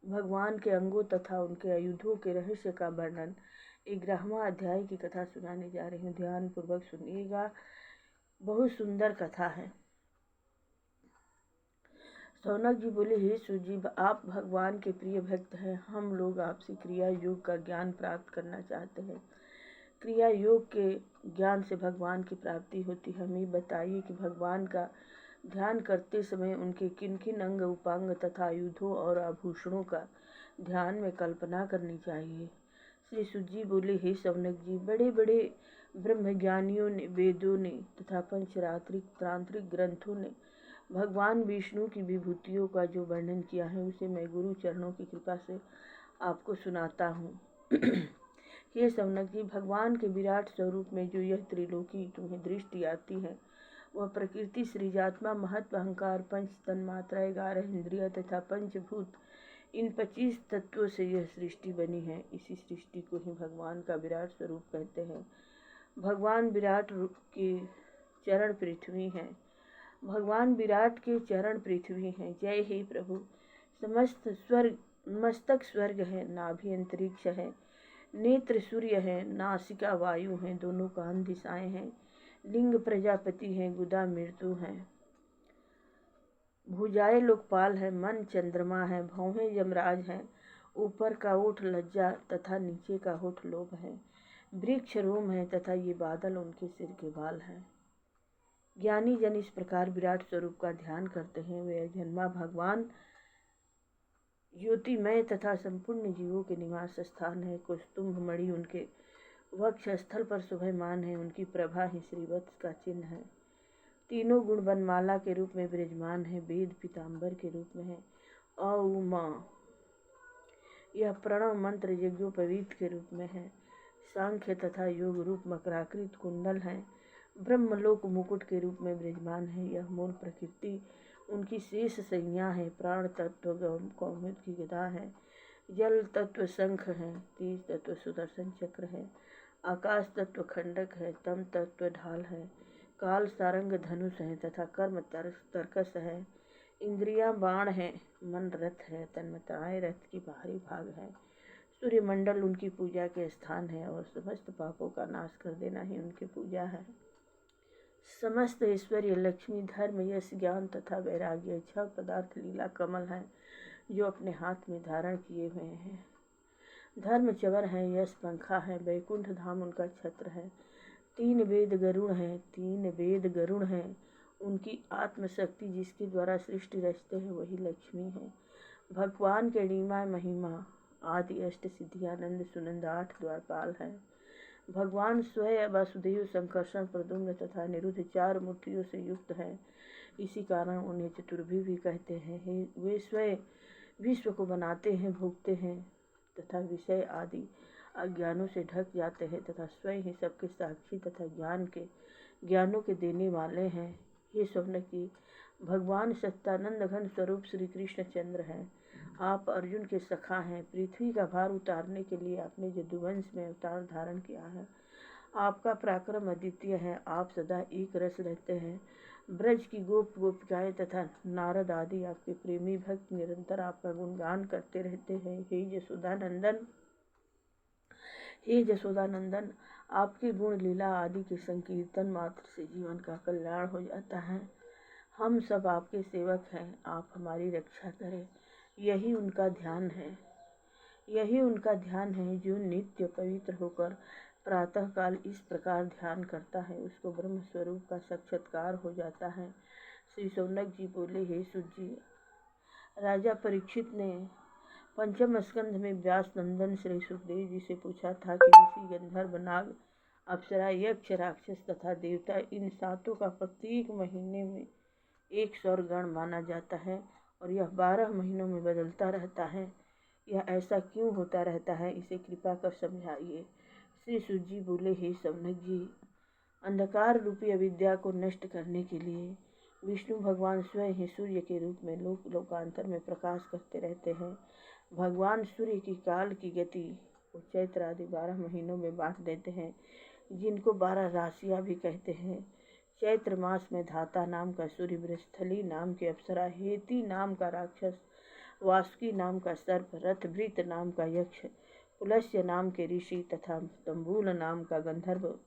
भगवान के अंगों तथा उनके आयुधों के रहस्य का वर्णन 11वां अध्याय की कथा सुनाने जा रही हूँ। ध्यान पूर्वक सुनिएगा, बहुत सुंदर कथा है। सौनक जी बोले, हे सूजी, आप भगवान के प्रिय भक्त हैं। हम लोग आपसे क्रिया योग का ज्ञान प्राप्त करना चाहते हैं। क्रिया योग के ज्ञान से भगवान की प्राप्ति होती है। हमें बताइए कि भगवान का ध्यान करते समय उनके किन किन अंग उपांग तथा आयुधों और आभूषणों का ध्यान में कल्पना करनी चाहिए। श्री सूजी बोले, हे सौनक जी, बड़े बड़े ब्रह्मज्ञानियों ने, वेदों ने तथा पंचरात्रिक तांत्रिक ग्रंथों ने भगवान विष्णु की विभूतियों का जो वर्णन किया है उसे मैं गुरु चरणों की कृपा से आपको सुनाता हूँ। हे सौनक जी, भगवान के विराट स्वरूप में जो यह त्रिलोकी तुम्हें दृष्टि आती है वह प्रकृति, सृजात्मा, महत्व, अहंकार, पंच तन्मात्रा, 11 इंद्रिय तथा पंचभूत, इन 25 तत्वों से यह सृष्टि बनी है। इसी सृष्टि को ही भगवान का विराट स्वरूप कहते हैं। भगवान विराट की चरण पृथ्वी है। भगवान विराट के चरण पृथ्वी हैं। जय हे प्रभु। समस्त स्वर्ग, मस्तक स्वर्ग है, नाभि अंतरिक्ष है, नेत्र सूर्य है, नासिका वायु है, दोनों कान दिशाएं हैं, लिंग प्रजापति है, गुदा मृत्यु है, भुजाएं लोकपाल है, मन चंद्रमा है, भौहें यमराज है, ऊपर का ओठ लज्जा तथा नीचे का होठ लोभ है, वृक्ष रोम है तथा ये बादल उनके सिर के बाल हैं। ज्ञानी जन इस प्रकार विराट स्वरूप का ध्यान करते हैं। वे जन्मा भगवान ज्योतिमय तथा संपूर्ण जीवों के निवास स्थान है। कुस्तुम्भ मणि उनके वक्ष स्थल पर शोभायमान है। उनकी प्रभा ही श्रीवत्स का चिन्ह है। तीनों गुण वनमाला के रूप में विराजमान है। वेद पीताम्बर के रूप में है। औमा यह प्रणव मंत्र यज्ञोपवीत के रूप में है। सांख्य तथा योग रूप मकराकृत कुंडल है। ब्रह्मलोक मुकुट के रूप में विराजमान है। यह मूल प्रकृति उनकी शेष संज्ञा है। प्राण तत्व कौमुद की गदा है। जल तत्व शंख है। तेज तत्व सुदर्शन चक्र है। आकाश तत्व खंडक है। तम तत्व ढाल है। काल सारंग धनुष है तथा कर्म तर्कस है। इंद्रियां बाण है। मन रथ है। तन्मयताएं रथ की बाहरी भाग है। सूर्यमंडल उनकी पूजा के स्थान है और समस्त पापों का नाश कर देना ही उनकी पूजा है। समस्त ऐश्वर्य, लक्ष्मी, धर्म, यश, ज्ञान तथा वैराग्य 6 पदार्थ लीला कमल हैं जो अपने हाथ में धारण किए हुए हैं। धर्म चवर है। यश पंखा है। वैकुंठ धाम उनका छत्र है। 3 वेद गरुण है। 3 वेद गरुण है। उनकी आत्मशक्ति जिसके द्वारा सृष्टि रचते हैं वही लक्ष्मी है। भगवान के नीमा महिमा आदि अष्ट सिद्धि आनंद सुनंद 8 द्वारपाल है। भगवान स्वयं वासुदेव, संकर्षण, प्रद्युम्न तथा निरुद्ध 4 मूर्तियों से युक्त है। इसी कारण उन्हें चतुर्भुज भी कहते हैं। वे स्वयं विश्व को बनाते हैं, भोगते हैं तथा विषय आदि अज्ञानों से ढक जाते हैं तथा स्वयं ही सबके साक्षी तथा ज्ञानों के देने वाले हैं। ये सौनक जी, भगवान सत्यानंद घन स्वरूप श्री कृष्ण चंद्र हैं। आप अर्जुन के सखा हैं। पृथ्वी का भार उतारने के लिए आपने यदुवंश में अवतार धारण किया है। आपका पराक्रम अद्वितीय है। आप सदा एक रस रहते हैं। ब्रज की गोपिकाएं तथा नारद आदि आपके प्रेमी भक्त निरंतर आपका गुणगान करते रहते हैं। हे यशोदानंदन, आपके गुण लीला आदि के संकीर्तन मात्र से जीवन का कल्याण हो जाता है। हम सब आपके सेवक हैं। आप हमारी रक्षा करें। यही उनका ध्यान है। जो नित्य पवित्र होकर प्रातःकाल इस प्रकार ध्यान करता है उसको ब्रह्म स्वरूप का साक्षात्कार हो जाता है। श्री सौनक जी बोले, हे सूजी, राजा परीक्षित ने 5वें स्कंध में व्यास नंदन श्री सुखदेव जी से पूछा था कि ऋषि, गंधर्व, नाग, अप्सरा, यक्ष, राक्षस तथा देवता, इन 7 का प्रत्येक महीने में एक सौर गण माना जाता है और यह 12 महीनों में बदलता रहता है। यह ऐसा क्यों होता रहता है, इसे कृपा कर समझाइए। श्री सूजी बोले, हे सौनक जी, अंधकार रूपी अविद्या को नष्ट करने के लिए विष्णु भगवान स्वयं ही सूर्य के रूप में लोकांतर में प्रकाश करते रहते हैं। भगवान सूर्य की काल की गति को चैत्र आदि 12 महीनों में बांट देते हैं, जिनको 12 राशियाँ भी कहते हैं। चैत्र मास में धाता नाम का सूर्य, बृहस्पति नाम के अप्सरा, हेती नाम का राक्षस, वासुकी नाम का सर्प, रथभृत नाम का यक्ष, पुलस्त्य नाम के ऋषि तथा तंबूल नाम का गंधर्व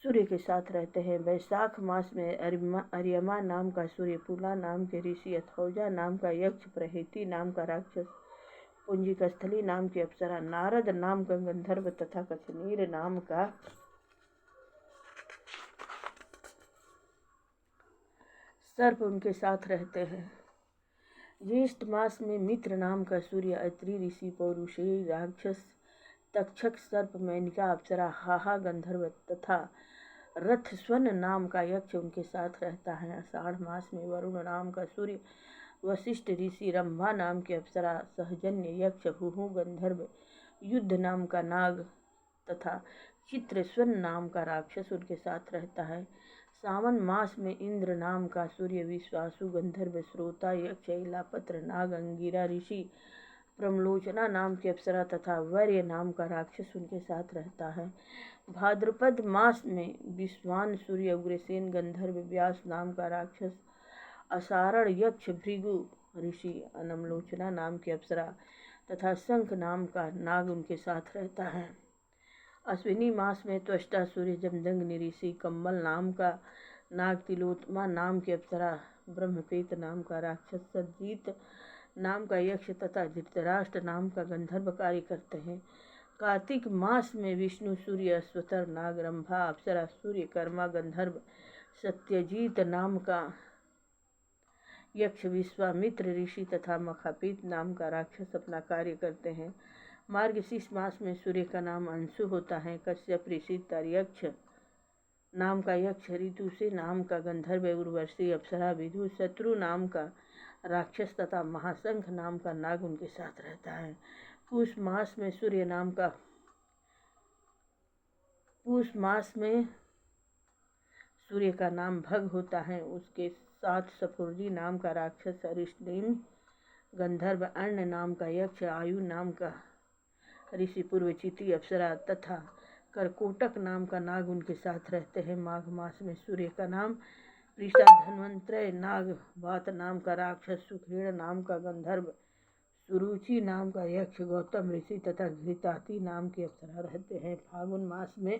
सूर्य के साथ रहते हैं। वैशाख मास में अर्यमा नाम का सूर्य, पुला नाम के ऋषि, अथौजा नाम का यक्ष, प्रहेती नाम का राक्षस, पुंजिकस्थली नाम की अप्सरा, नारद नाम का गंधर्व तथा कश्मीर नाम का सर्प उनके साथ रहते हैं। ज्येष्ठ मास में मित्र नाम का सूर्य, अत्रि ऋषि, पौरुषेय राक्षस, तक्षक सर्प, मेनका अप्सरा, हाहा गंधर्व तथा रथस्वन नाम का यक्ष उनके साथ रहता है। आषाढ़ मास में वरुण नाम का सूर्य, वशिष्ठ ऋषि, रंभा नाम की अप्सरा, सहजन्य यक्ष, हुहु गंधर्व, युद्ध नाम का नाग तथा चित्रस्वन नाम का राक्षस उनके साथ रहता है। सावन मास में इंद्र नाम का सूर्य, विश्वासु गंधर्व, श्रोता यक्ष, इलापत्र नाग, अंगिरा ऋषि, प्रमलोचना नाम की अप्सरा तथा वर्य नाम का राक्षस उनके साथ रहता है। भाद्रपद मास में विश्वान सूर्य, उग्रसेन गंधर्व, व्यास नाम का राक्षस, असारण यक्ष, भृगु ऋषि, अनमलोचना नाम की अप्सरा तथा शंख नाम का नाग उनके साथ रहता है। अश्विनी मास में त्वष्टा सूर्य, जमदंग ऋषि, कम्बल नाम का नाग, तिलोत्तमा नाम की अप्सरा, ब्रह्मपेत नाम का राक्षस, सज्जीत नाम का यक्ष तथा धृतराष्ट्र नाम का गंधर्व कार्य करते हैं। कार्तिक मास में विष्णु सूर्य, अश्वतर नाग, रंभा अप्सरा, सूर्य कर्मा गंधर्व, सत्यजीत नाम का यक्ष, विश्वामित्र ऋषि तथा मखापीत नाम का राक्षस अपना कार्य करते हैं। मार्गशीर्ष मास में सूर्य का नाम अंशु होता है। कश्यप ऋषि, तर्यक्ष नाम का यक्ष, ऋतुसे नाम का गंधर्व, उर्वशी अप्सरा, विदु, शत्रु नाम का राक्षस तथा महाशंख नाम का नाग उनके साथ रहता है। पूष मास में सूर्य का नाम भग होता है। उसके साथ सफुर्जी नाम का राक्षस, अरिष्टनेम गंधर्व, अर्ण नाम का यक्ष, आयु नाम का ऋषि, पूर्वचिति अप्सरा तथा करकोटक नाम का नाग उनके साथ रहते हैं। माघ मास में सूर्य का नाम ऋषा, धन्वंतरय नाग, वात नाम का राक्षस, सुखरेण नाम का गंधर्व, सुरुचि नाम का यक्ष, गौतम ऋषि तथा घृताति नाम की अप्सरा रहते हैं। फागुन मास में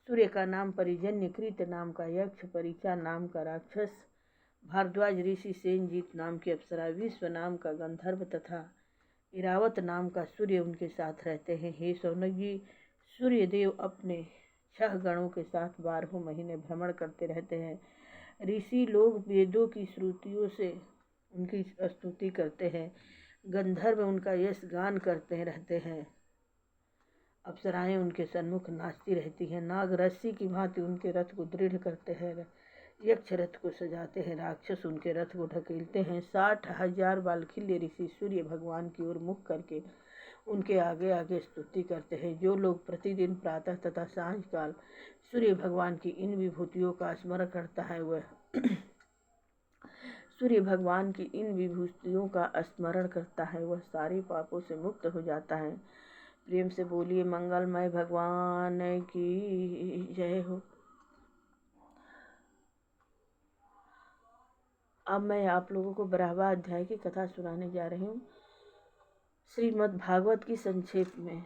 सूर्य का नाम परिजन्यकृत नाम का यक्ष, परिचा नाम का राक्षस, भारद्वाज ऋषि, सेनजीत नाम की अप्सरा, विश्व नाम का गंधर्व तथा इरावत नाम का सूर्य उनके साथ रहते हैं। हे शौनक जी, सूर्य देव अपने 6 गणों के साथ 12 महीने भ्रमण करते रहते हैं। ऋषि लोग वेदों की श्रुतियों से उनकी स्तुति करते हैं। गंधर्व उनका यश गान करते रहते हैं। अप्सराएं उनके सन्मुख नाचती रहती हैं। नाग रस्सी की भांति उनके रथ को दृढ़ करते हैं। यक्ष रथ को सजाते हैं, राक्षस उनके रथ को ढकेलते हैं। 60,000 बालखिल्य ऋषि सूर्य भगवान की ओर मुख करके उनके आगे आगे स्तुति करते हैं। जो लोग प्रतिदिन प्रातः तथा सांझ काल सूर्य भगवान की इन विभूतियों का स्मरण करता है वह सारे पापों से मुक्त हो जाता है। प्रेम से बोलिए मंगलमय भगवान की जय हो। अब मैं आप लोगों को 12वां अध्याय की कथा सुनाने जा रही हूँ। श्रीमद् भागवत की संक्षेप में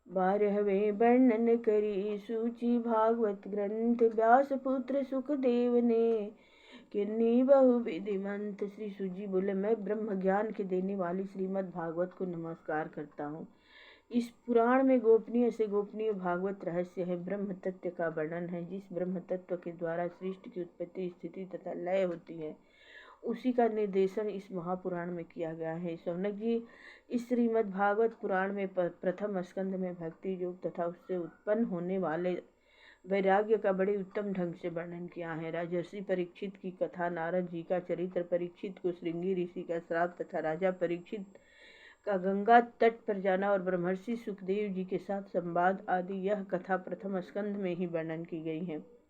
12वें वर्णन करी सूची भागवत ग्रंथ, व्यास पुत्र सुखदेव ने किन्नी बहु विधिमंत। श्री सूजी बोले, मैं ब्रह्म ज्ञान के देने वाली श्रीमद् भागवत को नमस्कार करता हूँ। इस पुराण में गोपनीय से गोपनीय भागवत रहस्य है। ब्रह्म तत्व का वर्णन है। जिस ब्रह्म तत्व के द्वारा सृष्टि की उत्पत्ति, स्थिति तथा लय होती है, उसी का निर्देशन इस महापुराण में किया गया है। शौनक जी, इस श्रीमद् भागवत पुराण में प्रथम स्कंद में भक्ति योग तथा उससे उत्पन्न होने वाले वैराग्य का बड़े उत्तम ढंग से वर्णन किया है। राजर्षि परीक्षित की कथा, नारद जी का चरित्र, परीक्षित को श्रृंगी ऋषि का श्राप तथा राजा परीक्षित का गंगा तट पर जाना और ब्रह्मर्षि सुखदेव जी के साथ संवाद आदि, यह कथा प्रथम स्कंद में ही वर्णन की गई है।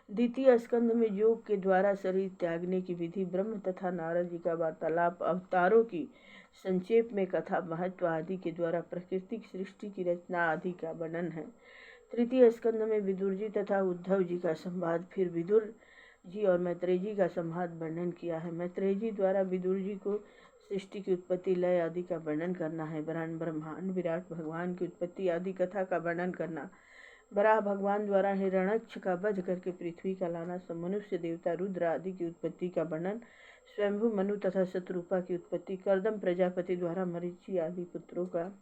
द्वितीय स्कंद में योग के द्वारा शरीर त्यागने की विधि, ब्रह्म तथा नारद जी का वार्तालाप, अवतारों की संक्षेप में कथा, महत्व आदि के द्वारा प्राकृतिक सृष्टि की रचना आदि का वर्णन है। तृतीय स्कंद में विदुर जी तथा उद्धव जी का संवाद, फिर विदुर जी और मैत्रेय जी का संवाद वर्णन किया है। मैत्रेय जी द्वारा विदुर जी को सृष्टि की उत्पत्ति, लय आदि का वर्णन करना है। ब्रह्मांड विराट भगवान की उत्पत्ति आदि कथा का वर्णन करना। वराह भगवान द्वारा हिरण्यक्ष का वध करके पृथ्वी का लाना। मनुष्य, देवता, रुद्र आदि की उत्पत्ति का वर्णन। स्वयंभू मनु तथा शत्रुपा की उत्पत्ति। कर्दम प्रजापति द्वारा मरीचि आदि पुत्रों का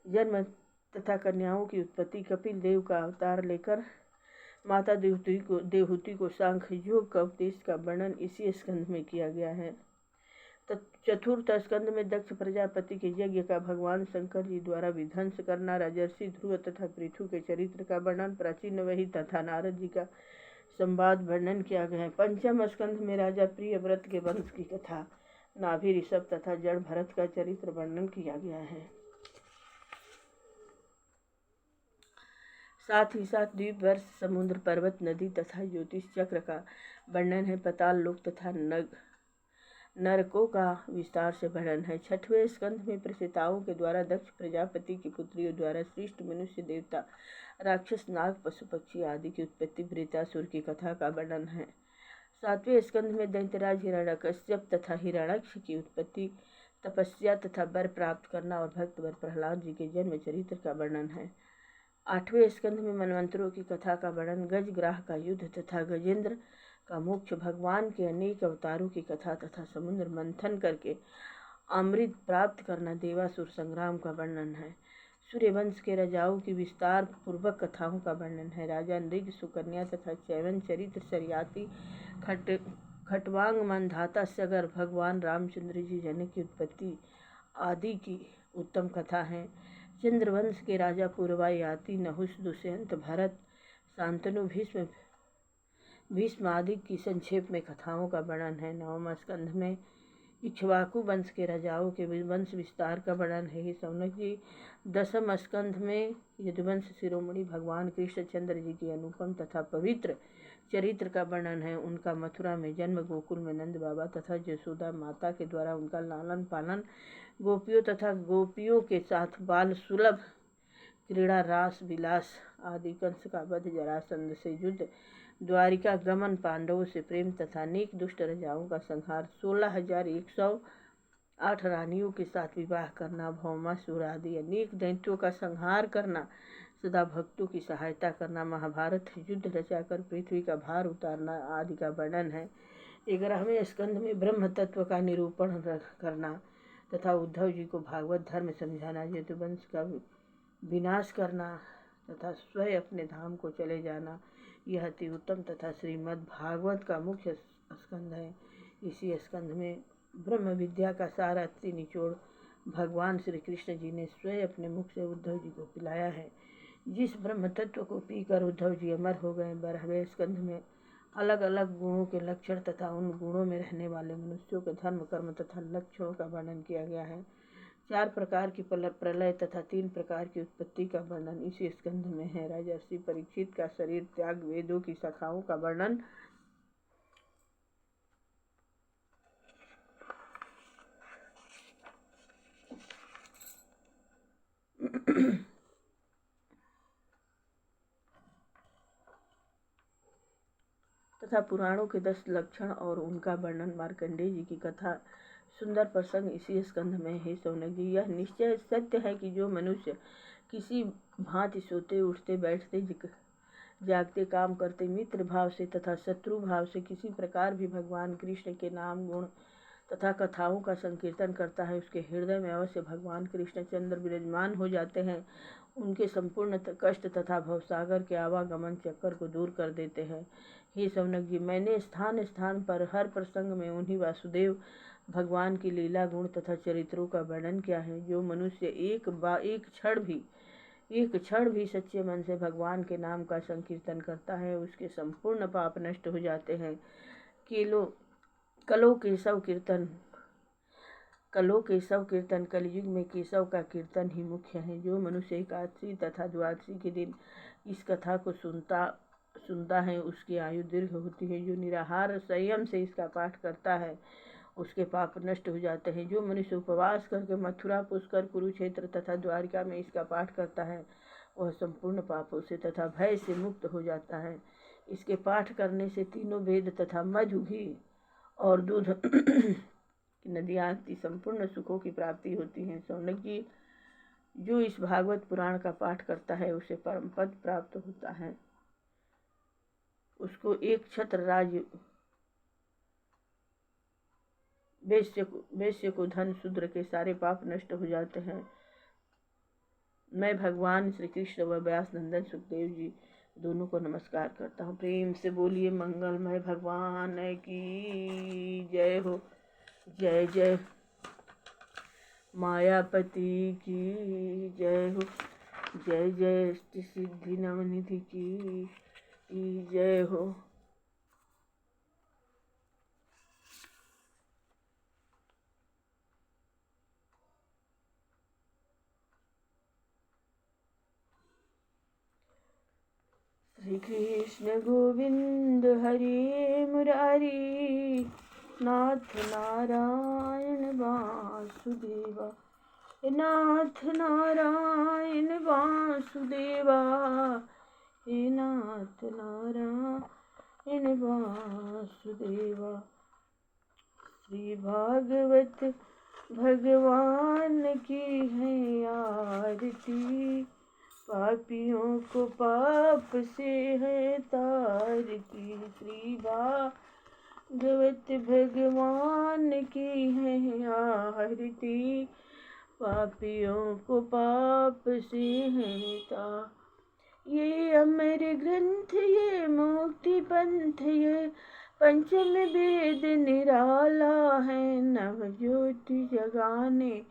जन्म तथा कन्याओं की उत्पत्ति। कपिल देव का अवतार लेकर माता देवहूति को सांख्य योग का उपदेश का वर्णन इसी स्कंध में किया गया है। चतुर्थ स्कंध में दक्ष प्रजापति के यज्ञ का भगवान शंकर जी द्वारा विध्वंस करना। राजर्षि ध्रुव तथा पृथु के चरित्र का वर्णन। प्राचीन वही तथा नारद जी का संवाद वर्णन किया गया है। पंचम स्कंध में राजा प्रियव्रत के वंश की कथा, नाभि, ऋषभ तथा जड़ भरत का चरित्र वर्णन किया गया है। साथ ही साथ द्वीप, वर्ष, समुद्र, पर्वत, नदी तथा ज्योतिष चक्र का वर्णन है। पाताल लोक तथा नरकों का विस्तार से वर्णन है। छठवें स्कंध में प्रचेताओं के द्वारा दक्ष प्रजापति की पुत्रियों द्वारा सृष्ट मनुष्य, देवता, राक्षस, नाग, पशु, पक्षी आदि की उत्पत्ति, वृत्रासुर की कथा का वर्णन है। सातवें स्कंध में दैत्यराज हिरण्यकश्यप तथा हिरण्याक्ष की उत्पत्ति, तपस्या तथा वर प्राप्त करना और भक्त वर प्रहलाद जी के जन्म चरित्र का वर्णन है। आठवें स्कंध में मनवंतरों की कथा का वर्णन, गजग्राह का युद्ध तथा गजेंद्र का मोक्ष, भगवान के अनेक अवतारों की कथा तथा समुद्र मंथन करके अमृत प्राप्त करना, देवासुर संग्राम का वर्णन है। सूर्यवंश के राजाओं की विस्तार पूर्वक कथाओं का वर्णन है। राजा नृग, सुकन्या तथा चैवन चरित्र, शरियाती, खटवांग, मंधाता, सगर, भगवान रामचंद्र जी जनक की उत्पत्ति आदि की उत्तम कथा है। चंद्रवंश के राजा पूर्वायाति, नहुष, दुष्यंत, भरत, शांतनु, भीष्म आदि की संक्षेप में कथाओं का वर्णन है। नवम स्कंध में इक्ष्वाकु वंश के राजाओं के वंश विस्तार का वर्णन है। हे सौनक जी, दसम स्कंध में यदुवंश शिरोमणि भगवान कृष्णचंद्र जी की अनुपम तथा पवित्र चरित्र का वर्णन है। उनका मथुरा में जन्म, गोकुल में नंद बाबा तथा यशोदा माता के द्वारा उनका लालन पालन, गोपियों तथा गोपियों के साथ बाल सुलभ क्रीड़ा, रास विलास आदि, कंस का वध, जरासंध से युद्ध, द्वारिका गमन, पांडवों से प्रेम तथा अनेक दुष्ट राजाओं का संहार, 16,108 रानियों के साथ विवाह करना, भौमासुर आदि अनेक दैत्यों का संहार करना, सदा भक्तों की सहायता करना, महाभारत युद्ध रचाकर पृथ्वी का भार उतारना आदि का वर्णन है। 11वें स्कंध में ब्रह्म तत्व का निरूपण करना तथा उद्धव जी को भागवत धर्म समझाना, यदुवंश का विनाश करना तथा स्वयं अपने धाम को चले जाना, यह अति उत्तम तथा श्रीमद् भागवत का मुख्य स्कंध है। इसी स्कंध में ब्रह्म विद्या का सार अति निचोड़ भगवान श्री कृष्ण जी ने स्वयं अपने मुख से उद्धव जी को पिलाया है, जिस ब्रह्म तत्व को पीकर उद्धव जी अमर हो गए। 12वें स्कंध में अलग अलग गुणों के लक्षण तथा उन गुणों में रहने वाले मनुष्यों के धर्म, कर्म तथा लक्षणों का वर्णन किया गया है। 4 प्रकार की प्रलय तथा 3 प्रकार की उत्पत्ति का वर्णन इसी स्कंध में है। राजर्षि परीक्षित का शरीर त्याग, वेदों की शाखाओं का वर्णन, तथा पुराणों के 10 लक्षण और उनका वर्णन, मार्कंडेय जी की कथा, सुंदर प्रसंग इसी स्कंध में है। सौनक जी, यह निश्चय सत्य है कि जो मनुष्य किसी भांति सोते, उठते, बैठते, जागते, काम करते, मित्र भाव से तथा शत्रु भाव से किसी प्रकार भी भगवान कृष्ण के नाम, गुण तथा कथाओं का संकीर्तन करता है, उसके हृदय में अवश्य भगवान कृष्णचंद्र विराजमान हो जाते हैं। उनके संपूर्ण कष्ट तथा भवसागर के आवागमन चक्कर को दूर कर देते हैं। हे सौनक जी, मैंने स्थान स्थान पर हर प्रसंग में उन्हीं वासुदेव भगवान की लीला, गुण तथा चरित्रों का वर्णन किया है। जो मनुष्य एक क्षण भी सच्चे मन से भगवान के नाम का संकीर्तन करता है, उसके संपूर्ण पाप नष्ट हो जाते हैं। कलो केशव कीर्तन, कलयुग में केशव का कीर्तन ही मुख्य है। जो मनुष्य एकादशी तथा द्वादशी के दिन इस कथा को सुनता है, उसकी आयु दीर्घ होती है। जो निराहार संयम से इसका पाठ करता है, उसके पाप नष्ट हो जाते हैं। जो मनुष्य उपवास करके मथुरा, पुष्कर, कुरुक्षेत्र तथा द्वारिका में इसका पाठ करता है, वह संपूर्ण पापों से तथा भय से मुक्त हो जाता है। इसके पाठ करने से तीनों वेद तथा मधु, घी और दूध की नदियाँ आदि संपूर्ण सुखों की प्राप्ति होती है। शौनक जी, जो इस भागवत पुराण का पाठ करता है उसे परम पद प्राप्त होता है। उसको एक छत्र राज वैश्य को धन, शूद्र के सारे पाप नष्ट हो जाते हैं। मैं भगवान श्री कृष्ण व व्यास नंदन सुखदेव जी दोनों को नमस्कार करता हूँ। प्रेम से बोलिए मंगलमय भगवान की जय हो। जय जय मायापति की जय हो। जय जय सिद्धि नवनिधि की जय हो। श्री कृष्ण गोविंद हरे मुरारी, नाथ नारायण वासुदेवा, नाथ नारायण वासुदेवा, हे नाथ नारायण वासुदेवा। श्री भागवत भगवान की है आरती, पापियों को पाप से है तारती। श्री भागवत भगवान की है आरती, पापियों को पाप से है ये अमर ग्रंथ, ये मुक्ति पंथ, ये पंचम वेद निराला है। नव ज्योति जगाने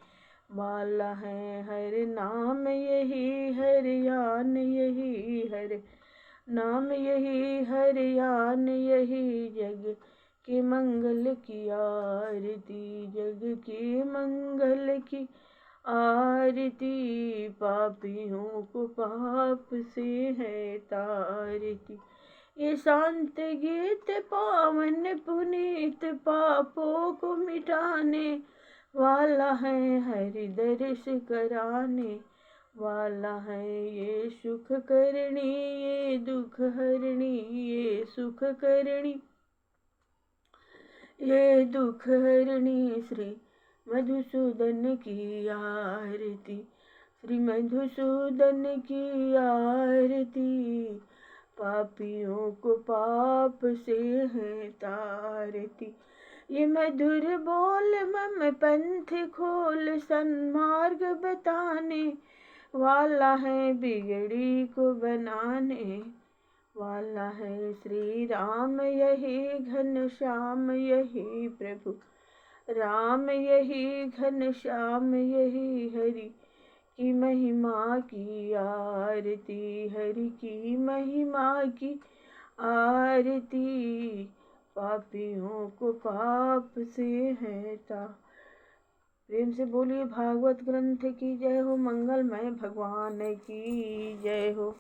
वाला है, हर नाम यही हर यान यही, हर नाम यही हर यान यही। जग के मंगल की आरती, जग के मंगल की आरती, पापियों को पाप से है तारती। ये शांत गीत पावन पुनीत, पापों को मिटाने वाला है, हरि दर्श कराने वाला है। ये सुख करणी, ये दुख हरणी, ये सुख करणी, ये दुख हरणी। श्री मधुसूदन की आरती, श्री मधुसूदन की आरती, पापियों को पाप से है तारती। ये मधुर बोल मम पंथ खोल, सन्मार्ग बताने वाला है, बिगड़ी को बनाने वाला है। श्री राम यही घनश्याम यही प्रभु राम, यही घनश्याम यही हरि की महिमा की आरती, हरि की महिमा की आरती, पापियों को पाप से है ता। प्रेम से बोलिए भागवत ग्रंथ की जय हो। मंगलमय भगवान की जय हो।